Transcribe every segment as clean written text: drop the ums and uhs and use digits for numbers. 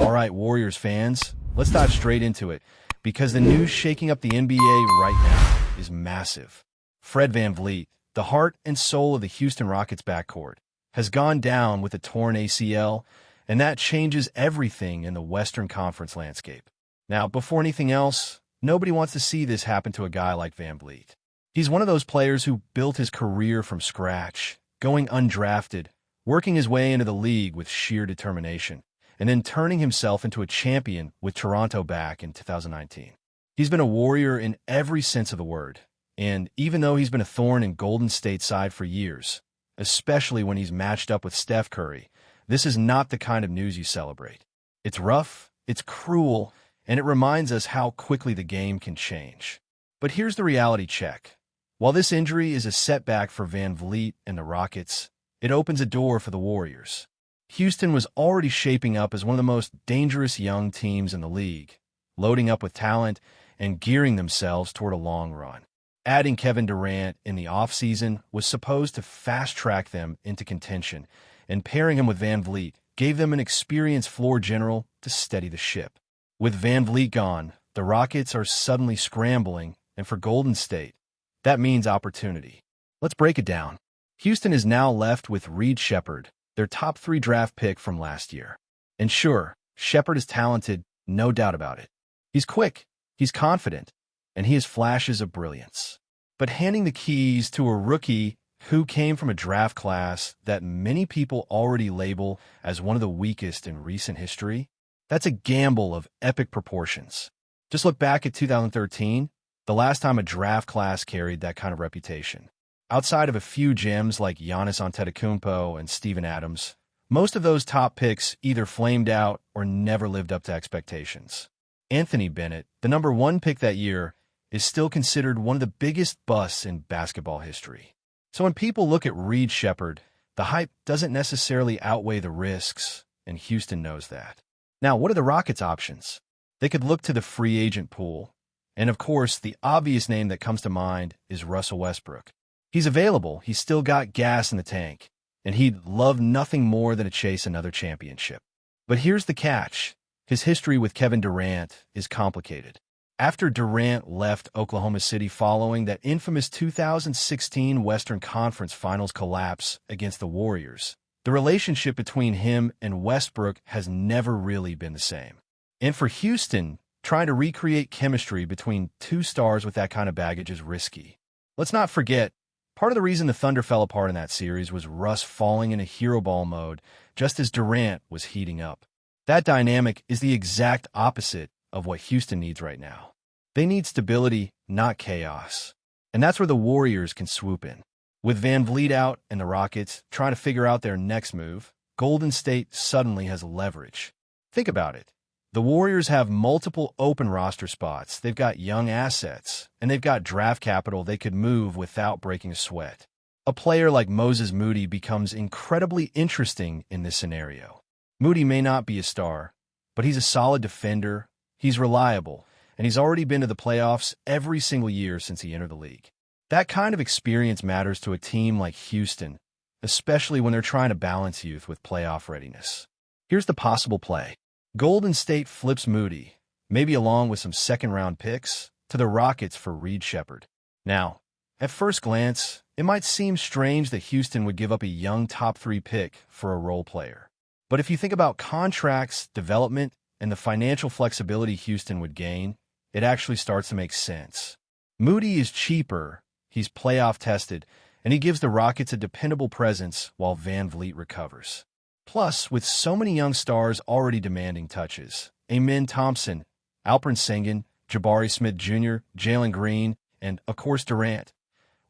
All right, Warriors fans, let's dive straight into it, because the news shaking up the NBA right now is massive. Fred VanVleet, the heart and soul of the Houston Rockets backcourt, has gone down with a torn ACL, and that changes everything in the Western Conference landscape. Now, before anything else, nobody wants to see this happen to a guy like VanVleet. He's one of those players who built his career from scratch, going undrafted, working his way into the league with sheer determination, and then turning himself into a champion with Toronto back in 2019. He's been a Warrior in every sense of the word, and even though he's been a thorn in Golden State's side for years, especially when he's matched up with Steph Curry, this is not the kind of news you celebrate. It's rough, it's cruel, and it reminds us how quickly the game can change. But here's the reality check. While this injury is a setback for VanVleet and the Rockets, it opens a door for the Warriors. Houston was already shaping up as one of the most dangerous young teams in the league, loading up with talent and gearing themselves toward a long run. Adding Kevin Durant in the offseason was supposed to fast-track them into contention, and pairing him with VanVleet gave them an experienced floor general to steady the ship. With VanVleet gone, the Rockets are suddenly scrambling, and for Golden State, that means opportunity. Let's break it down. Houston is now left with Reed Sheppard, their top 3 draft pick from last year. And sure, Sheppard is talented, no doubt about it. He's quick, he's confident, and he has flashes of brilliance. But handing the keys to a rookie who came from a draft class that many people already label as one of the weakest in recent history, that's a gamble of epic proportions. Just look back at 2013, the last time a draft class carried that kind of reputation. Outside of a few gems like Giannis Antetokounmpo and Steven Adams, most of those top picks either flamed out or never lived up to expectations. Anthony Bennett, the number 1 pick that year, is still considered one of the biggest busts in basketball history. So when people look at Reed Sheppard, the hype doesn't necessarily outweigh the risks, and Houston knows that. Now, what are the Rockets' options? They could look to the free agent pool, and of course, the obvious name that comes to mind is Russell Westbrook. He's available, he's still got gas in the tank, and he'd love nothing more than to chase another championship. But here's the catch. His history with Kevin Durant is complicated. After Durant left Oklahoma City following that infamous 2016 Western Conference Finals collapse against the Warriors, the relationship between him and Westbrook has never really been the same. And for Houston, trying to recreate chemistry between 2 stars with that kind of baggage is risky. Let's not forget, part of the reason the Thunder fell apart in that series was Russ falling into hero ball mode just as Durant was heating up. That dynamic is the exact opposite of what Houston needs right now. They need stability, not chaos. And that's where the Warriors can swoop in. With VanVleet out and the Rockets trying to figure out their next move, Golden State suddenly has leverage. Think about it. The Warriors have multiple open roster spots, they've got young assets, and they've got draft capital they could move without breaking a sweat. A player like Moses Moody becomes incredibly interesting in this scenario. Moody may not be a star, but he's a solid defender, he's reliable, and he's already been to the playoffs every single year since he entered the league. That kind of experience matters to a team like Houston, especially when they're trying to balance youth with playoff readiness. Here's the possible play. Golden State flips Moody, maybe along with some second-round picks, to the Rockets for Reed Sheppard. Now, at first glance, it might seem strange that Houston would give up a young top 3 pick for a role player. But if you think about contracts, development, and the financial flexibility Houston would gain, it actually starts to make sense. Moody is cheaper, he's playoff-tested, and he gives the Rockets a dependable presence while VanVleet recovers. Plus, with so many young stars already demanding touches, Amen Thompson, Alperen Sengun, Jabari Smith Jr., Jalen Green, and, of course, Durant,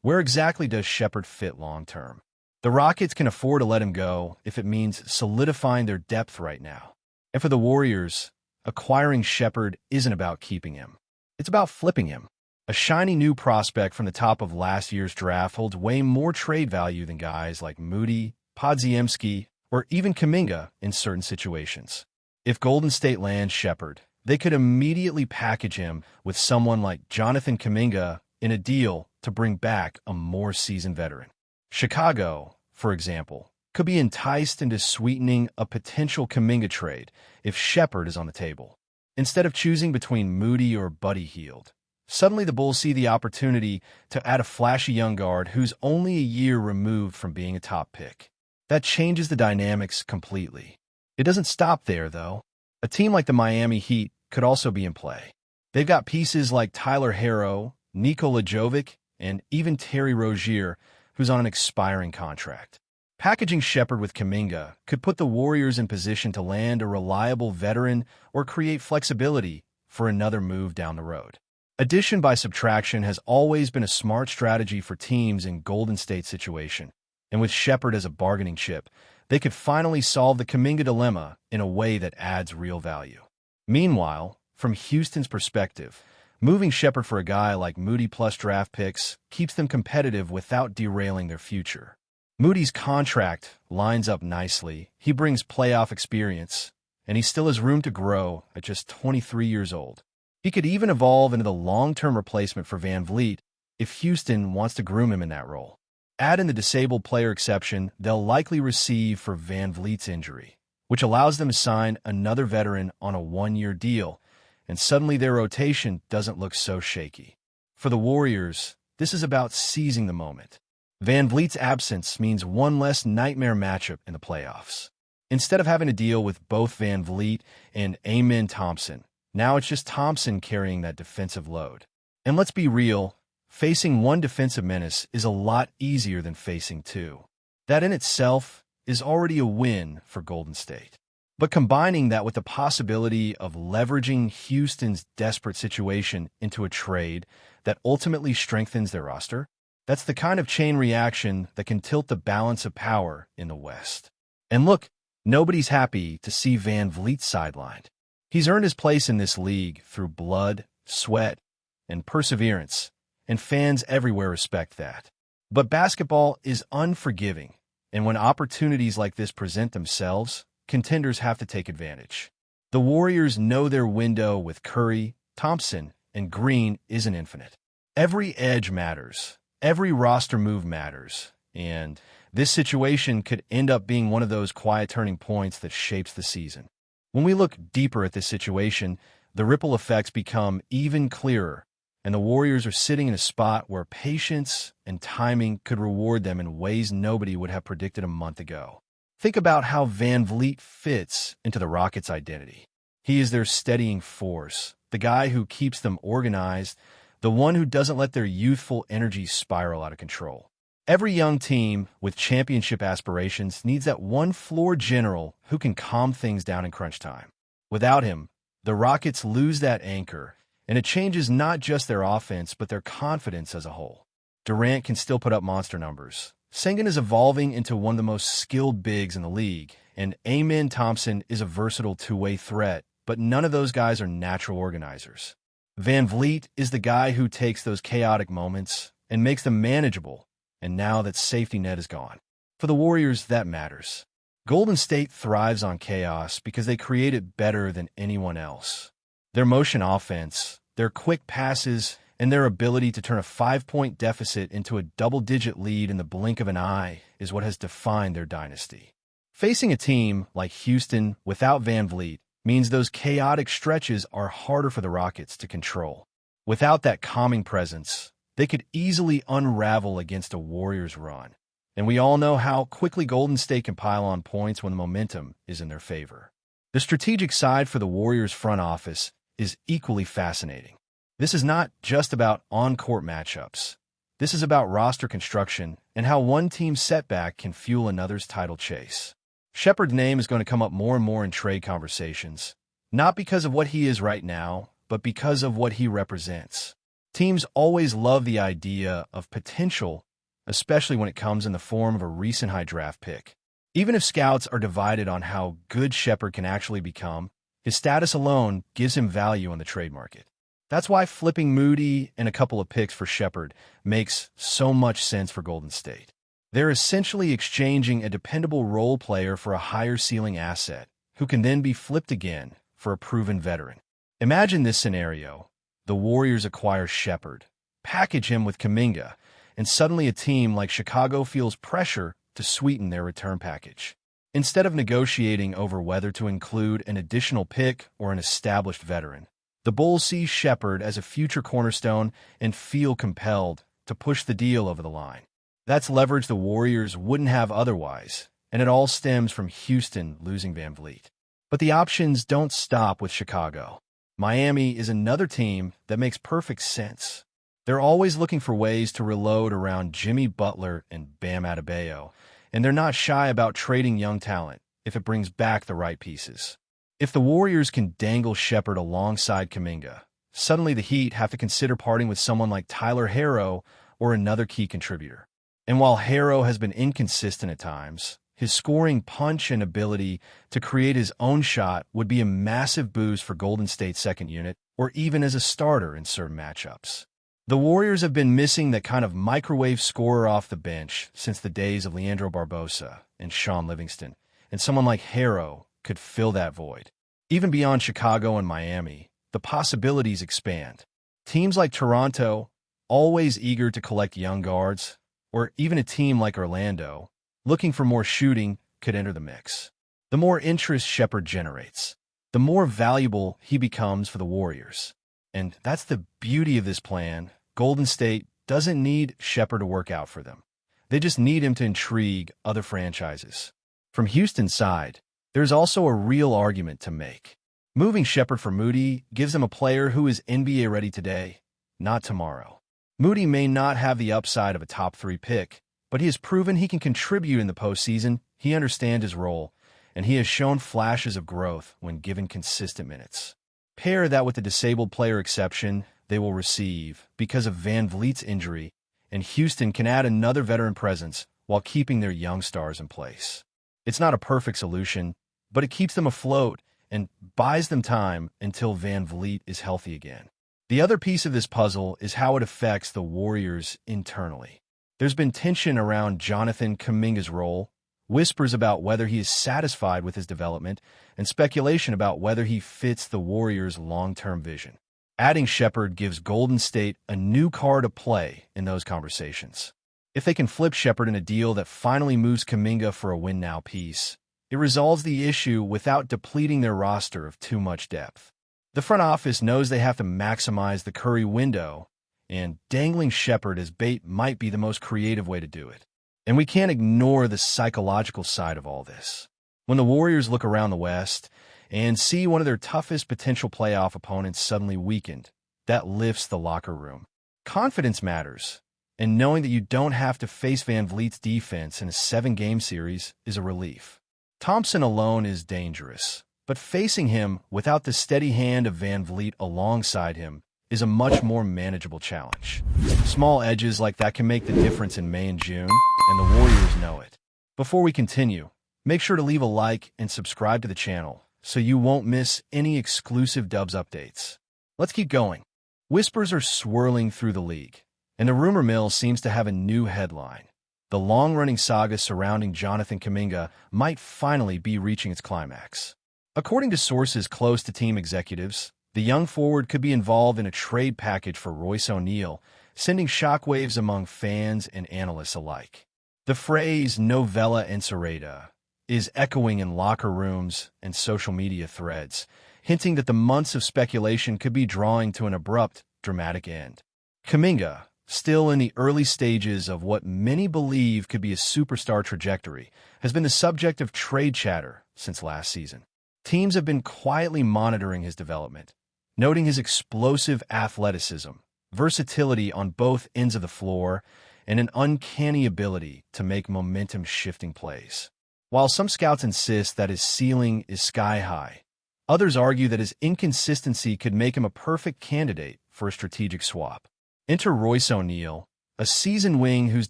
where exactly does Sheppard fit long-term? The Rockets can afford to let him go if it means solidifying their depth right now. And for the Warriors, acquiring Sheppard isn't about keeping him. It's about flipping him. A shiny new prospect from the top of last year's draft holds way more trade value than guys like Moody, Podziemski, or even Kuminga in certain situations. If Golden State lands Sheppard, they could immediately package him with someone like Jonathan Kuminga in a deal to bring back a more seasoned veteran. Chicago, for example, could be enticed into sweetening a potential Kuminga trade if Shepherd is on the table. Instead of choosing between Moody or Buddy Hield, suddenly the Bulls see the opportunity to add a flashy young guard who's only a year removed from being a top pick. That changes the dynamics completely. It doesn't stop there, though. A team like the Miami Heat could also be in play. They've got pieces like Tyler Herro, Nikola Jovic, and even Terry Rozier, who's on an expiring contract. Packaging Shepherd with Kuminga could put the Warriors in position to land a reliable veteran or create flexibility for another move down the road. Addition by subtraction has always been a smart strategy for teams in Golden State's situation, and with Shepherd as a bargaining chip, they could finally solve the Kuminga dilemma in a way that adds real value. Meanwhile, from Houston's perspective, moving Shepherd for a guy like Moody plus draft picks keeps them competitive without derailing their future. Moody's contract lines up nicely. He brings playoff experience, and he still has room to grow at just 23 years old. He could even evolve into the long-term replacement for Van Vleet if Houston wants to groom him in that role. Add in the disabled player exception they'll likely receive for Van Vleet's injury, which allows them to sign another veteran on a one-year deal, and suddenly their rotation doesn't look so shaky. For the Warriors, this is about seizing the moment. Van Vleet's absence means one less nightmare matchup in the playoffs. Instead of having to deal with both Van Vleet and Amen Thompson, now it's just Thompson carrying that defensive load. And let's be real, facing one defensive menace is a lot easier than facing two. That in itself is already a win for Golden State. But combining that with the possibility of leveraging Houston's desperate situation into a trade that ultimately strengthens their roster, that's the kind of chain reaction that can tilt the balance of power in the West. And look, nobody's happy to see Van Vleet sidelined. He's earned his place in this league through blood, sweat, and perseverance, and fans everywhere respect that. But basketball is unforgiving, and when opportunities like this present themselves, contenders have to take advantage. The Warriors know their window with Curry, Thompson, and Green isn't infinite. Every edge matters. Every roster move matters, and this situation could end up being one of those quiet turning points that shapes the season. When we look deeper at this situation, the ripple effects become even clearer, and the Warriors are sitting in a spot where patience and timing could reward them in ways nobody would have predicted a month ago. Think about how Van Vleet fits into the Rockets' identity. He is their steadying force, the guy who keeps them organized, the one who doesn't let their youthful energy spiral out of control. Every young team with championship aspirations needs that one floor general who can calm things down in crunch time. Without him, the Rockets lose that anchor, and it changes not just their offense, but their confidence as a whole. Durant can still put up monster numbers. Sengun is evolving into one of the most skilled bigs in the league, and Amen Thompson is a versatile two-way threat, but none of those guys are natural organizers. Van Vleet is the guy who takes those chaotic moments and makes them manageable, and now that safety net is gone. For the Warriors, that matters. Golden State thrives on chaos because they create it better than anyone else. Their motion offense, their quick passes, and their ability to turn a 5-point deficit into a double-digit lead in the blink of an eye is what has defined their dynasty. Facing a team like Houston without Van Vleet means those chaotic stretches are harder for the Rockets to control. Without that calming presence, they could easily unravel against a Warriors run. And we all know how quickly Golden State can pile on points when the momentum is in their favor. The strategic side for the Warriors front office is equally fascinating. This is not just about on-court matchups. This is about roster construction and how one team's setback can fuel another's title chase. Shepherd's name is going to come up more and more in trade conversations, not because of what he is right now, but because of what he represents. Teams always love the idea of potential, especially when it comes in the form of a recent high draft pick. Even if scouts are divided on how good Shepherd can actually become, his status alone gives him value on the trade market. That's why flipping Moody and a couple of picks for Shepherd makes so much sense for Golden State. They're essentially exchanging a dependable role player for a higher ceiling asset, who can then be flipped again for a proven veteran. Imagine this scenario. The Warriors acquire Shepherd, package him with Kuminga, and suddenly a team like Chicago feels pressure to sweeten their return package. Instead of negotiating over whether to include an additional pick or an established veteran, the Bulls see Shepherd as a future cornerstone and feel compelled to push the deal over the line. That's leverage the Warriors wouldn't have otherwise, and it all stems from Houston losing VanVleet. But the options don't stop with Chicago. Miami is another team that makes perfect sense. They're always looking for ways to reload around Jimmy Butler and Bam Adebayo, and they're not shy about trading young talent if it brings back the right pieces. If the Warriors can dangle Shepherd alongside Kuminga, suddenly the Heat have to consider parting with someone like Tyler Herro or another key contributor. And while Herro has been inconsistent at times, his scoring punch and ability to create his own shot would be a massive boost for Golden State's second unit, or even as a starter in certain matchups. The Warriors have been missing that kind of microwave scorer off the bench since the days of Leandro Barbosa and Sean Livingston, and someone like Herro could fill that void. Even beyond Chicago and Miami, the possibilities expand. Teams like Toronto, always eager to collect young guards, or even a team like Orlando, looking for more shooting, could enter the mix. The more interest Shepherd generates, the more valuable he becomes for the Warriors. And that's the beauty of this plan. Golden State doesn't need Shepherd to work out for them. They just need him to intrigue other franchises. From Houston's side, there's also a real argument to make. Moving Shepherd for Moody gives them a player who is NBA ready today, not tomorrow. Moody may not have the upside of a top 3 pick, but he has proven he can contribute in the postseason. He understands his role, and he has shown flashes of growth when given consistent minutes. Pair that with the disabled player exception they will receive because of VanVleet's injury, and Houston can add another veteran presence while keeping their young stars in place. It's not a perfect solution, but it keeps them afloat and buys them time until VanVleet is healthy again. The other piece of this puzzle is how it affects the Warriors internally. There's been tension around Jonathan Kuminga's role, whispers about whether he is satisfied with his development, and speculation about whether he fits the Warriors' long-term vision. Adding Shepherd gives Golden State a new card to play in those conversations. If they can flip Shepherd in a deal that finally moves Kuminga for a win-now piece, it resolves the issue without depleting their roster of too much depth. The front office knows they have to maximize the Curry window, and dangling Shepherd as bait might be the most creative way to do it. And we can't ignore the psychological side of all this. When the Warriors look around the West and see one of their toughest potential playoff opponents suddenly weakened, that lifts the locker room. Confidence matters, and knowing that you don't have to face VanVleet's defense in a 7-game series is a relief. Thompson alone is dangerous, but facing him without the steady hand of VanVleet alongside him is a much more manageable challenge. Small edges like that can make the difference in May and June, and the Warriors know it. Before we continue, make sure to leave a like and subscribe to the channel so you won't miss any exclusive Dubs updates. Let's keep going. Whispers are swirling through the league, and the rumor mill seems to have a new headline. The long-running saga surrounding Jonathan Kuminga might finally be reaching its climax. According to sources close to team executives, the young forward could be involved in a trade package for Royce O'Neal, sending shockwaves among fans and analysts alike. The phrase novella encerrada is echoing in locker rooms and social media threads, hinting that the months of speculation could be drawing to an abrupt, dramatic end. Kuminga, still in the early stages of what many believe could be a superstar trajectory, has been the subject of trade chatter since last season. Teams have been quietly monitoring his development, noting his explosive athleticism, versatility on both ends of the floor, and an uncanny ability to make momentum-shifting plays. While some scouts insist that his ceiling is sky-high, others argue that his inconsistency could make him a perfect candidate for a strategic swap. Enter Royce O'Neal, a seasoned wing whose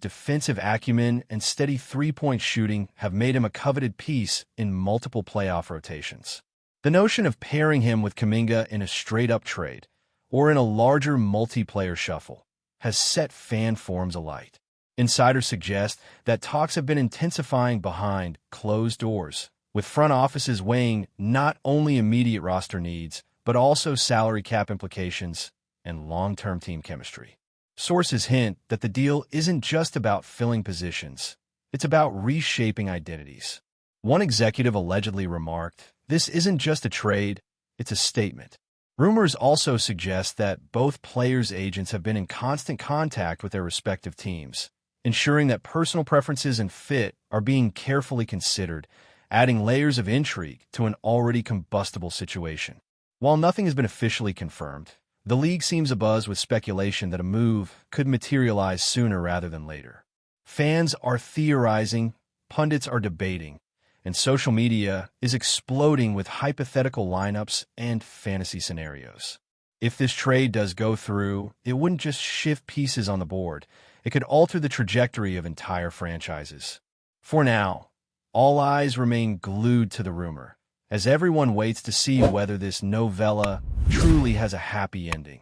defensive acumen and steady three-point shooting have made him a coveted piece in multiple playoff rotations. The notion of pairing him with Kuminga in a straight-up trade, or in a larger multiplayer shuffle, has set fan forums alight. Insiders suggest that talks have been intensifying behind closed doors, with front offices weighing not only immediate roster needs, but also salary cap implications and long-term team chemistry. Sources hint that the deal isn't just about filling positions. It's about reshaping identities. One executive allegedly remarked, "This isn't just a trade, it's a statement." Rumors also suggest that both players' agents have been in constant contact with their respective teams, ensuring that personal preferences and fit are being carefully considered, adding layers of intrigue to an already combustible situation. While nothing has been officially confirmed, the league seems abuzz with speculation that a move could materialize sooner rather than later. Fans are theorizing, pundits are debating, and social media is exploding with hypothetical lineups and fantasy scenarios. If this trade does go through, it wouldn't just shift pieces on the board, it could alter the trajectory of entire franchises. For now, all eyes remain glued to the rumor, as everyone waits to see whether this novella truly has a happy ending,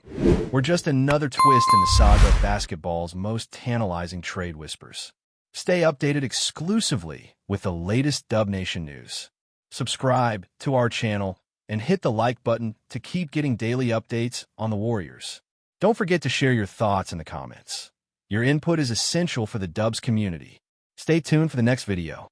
or just another twist in the saga of basketball's most tantalizing trade whispers. Stay updated exclusively with the latest Dub Nation news. Subscribe to our channel and hit the like button to keep getting daily updates on the Warriors. Don't forget to share your thoughts in the comments. Your input is essential for the Dubs community. Stay tuned for the next video.